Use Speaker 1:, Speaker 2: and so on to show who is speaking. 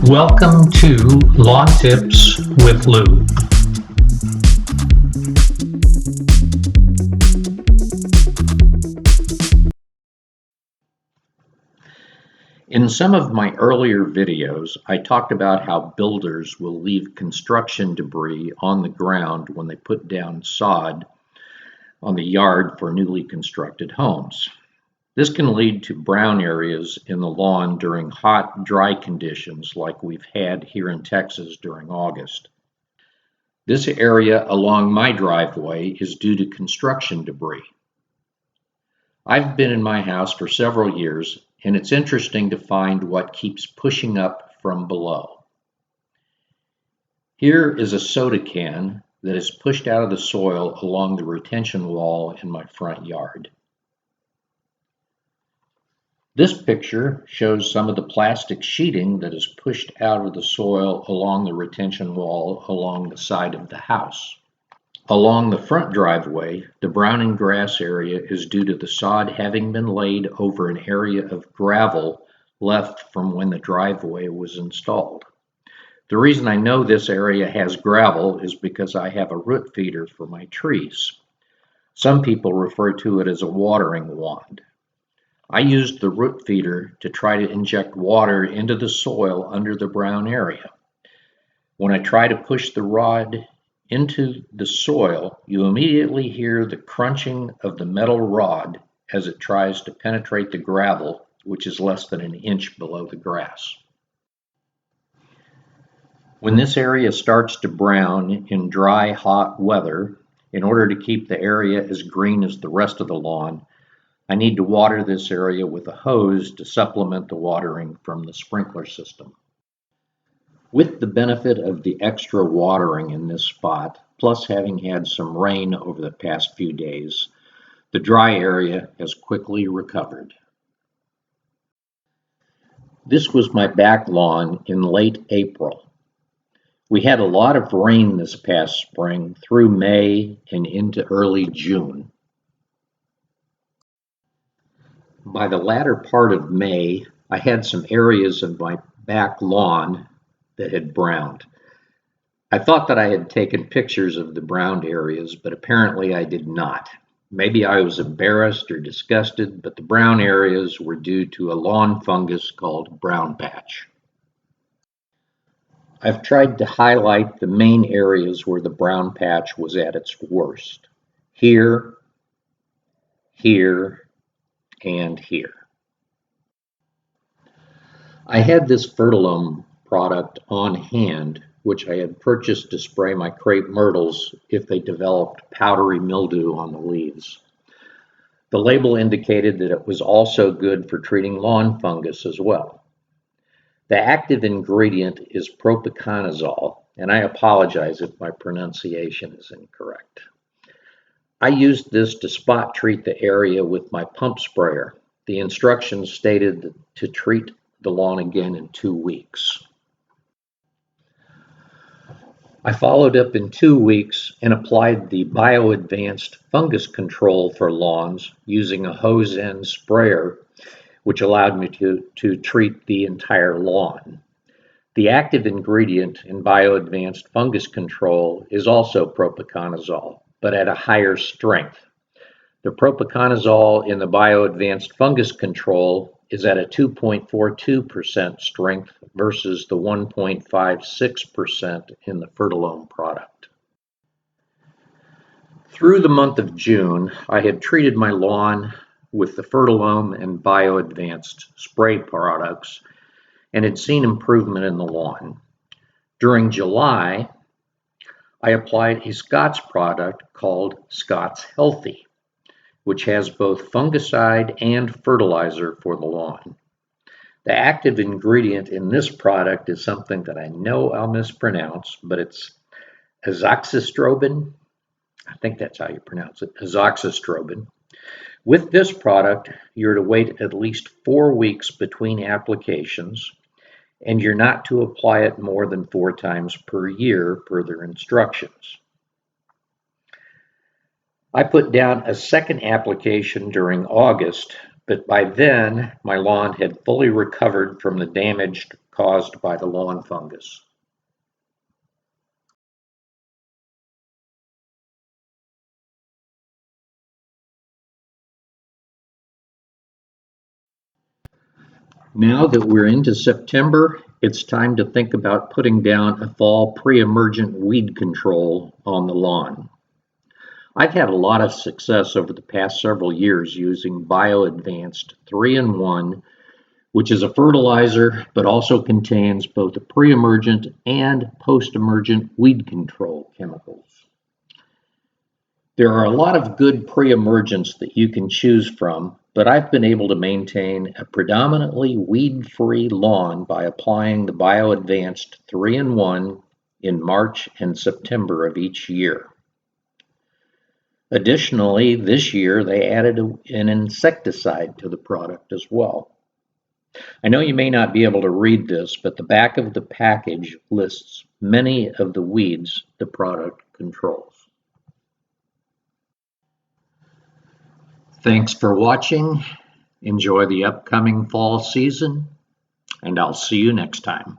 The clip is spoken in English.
Speaker 1: Welcome to Lawn Tips with Lou. In some of my earlier videos, I talked about how builders will leave construction debris on the ground when they put down sod on the yard for newly constructed homes. This can lead to brown areas in the lawn during hot, dry conditions like we've had here in Texas during August. This area along my driveway is due to construction debris. I've been in my house for several years, and it's interesting to find what keeps pushing up from below. Here is a soda can that is pushed out of the soil along the retention wall in my front yard. This picture shows some of the plastic sheeting that is pushed out of the soil along the retention wall along the side of the house. Along the front driveway, the browning grass area is due to the sod having been laid over an area of gravel left from when the driveway was installed. The reason I know this area has gravel is because I have a root feeder for my trees. Some people refer to it as a watering wand. I used the root feeder to try to inject water into the soil under the brown area. When I try to push the rod into the soil, you immediately hear the crunching of the metal rod as it tries to penetrate the gravel, which is less than an inch below the grass. When this area starts to brown in dry, hot weather, in order to keep the area as green as the rest of the lawn, I need to water this area with a hose to supplement the watering from the sprinkler system. With the benefit of the extra watering in this spot, plus having had some rain over the past few days, the dry area has quickly recovered. This was my back lawn in late April. We had a lot of rain this past spring through May and into early June. By the latter part of May, I had some areas of my back lawn that had browned. I thought that I had taken pictures of the browned areas, but apparently I did not. Maybe I was embarrassed or disgusted, but the brown areas were due to a lawn fungus called brown patch. I've tried to highlight the main areas where the brown patch was at its worst. Here, here, and here. I had this Fertilome product on hand, which I had purchased to spray my crepe myrtles if they developed powdery mildew on the leaves. The label indicated that it was also good for treating lawn fungus as well. The active ingredient is propiconazole, and I apologize if my pronunciation is incorrect. I used this to spot treat the area with my pump sprayer. The instructions stated to treat the lawn again in 2 weeks. I followed up in 2 weeks and applied the bio-advanced fungus control for lawns using a hose end sprayer, which allowed me to treat the entire lawn. The active ingredient in bio-advanced fungus control is also propiconazole, but at a higher strength. The propiconazole in the bio-advanced fungus control is at a 2.42% strength versus the 1.56% in the Fertilome product. Through the month of June, I had treated my lawn with the Fertilome and bio-advanced spray products and had seen improvement in the lawn. During July, I applied a Scott's product called Scott's Healthy, which has both fungicide and fertilizer for the lawn. The active ingredient in this product is something that I know I'll mispronounce, but it's azoxystrobin. I think that's how you pronounce it, azoxystrobin. With this product, you're to wait at least 4 weeks between applications, and you're not to apply it more than 4 times per year per their instructions. I put down a second application during August, but by then my lawn had fully recovered from the damage caused by the lawn fungus. Now that we're into September, it's time to think about putting down a fall pre-emergent weed control on the lawn. I've had a lot of success over the past several years using bio-advanced 3-in-1, which is a fertilizer but also contains both a pre-emergent and post-emergent weed control chemicals. There are a lot of good pre-emergents that you can choose from, but I've been able to maintain a predominantly weed-free lawn by applying the bio-advanced 3-in-1 in March and September of each year. Additionally, this year they added an insecticide to the product as well. I know you may not be able to read this, but the back of the package lists many of the weeds the product controls. Thanks for watching. Enjoy the upcoming fall season, and I'll see you next time.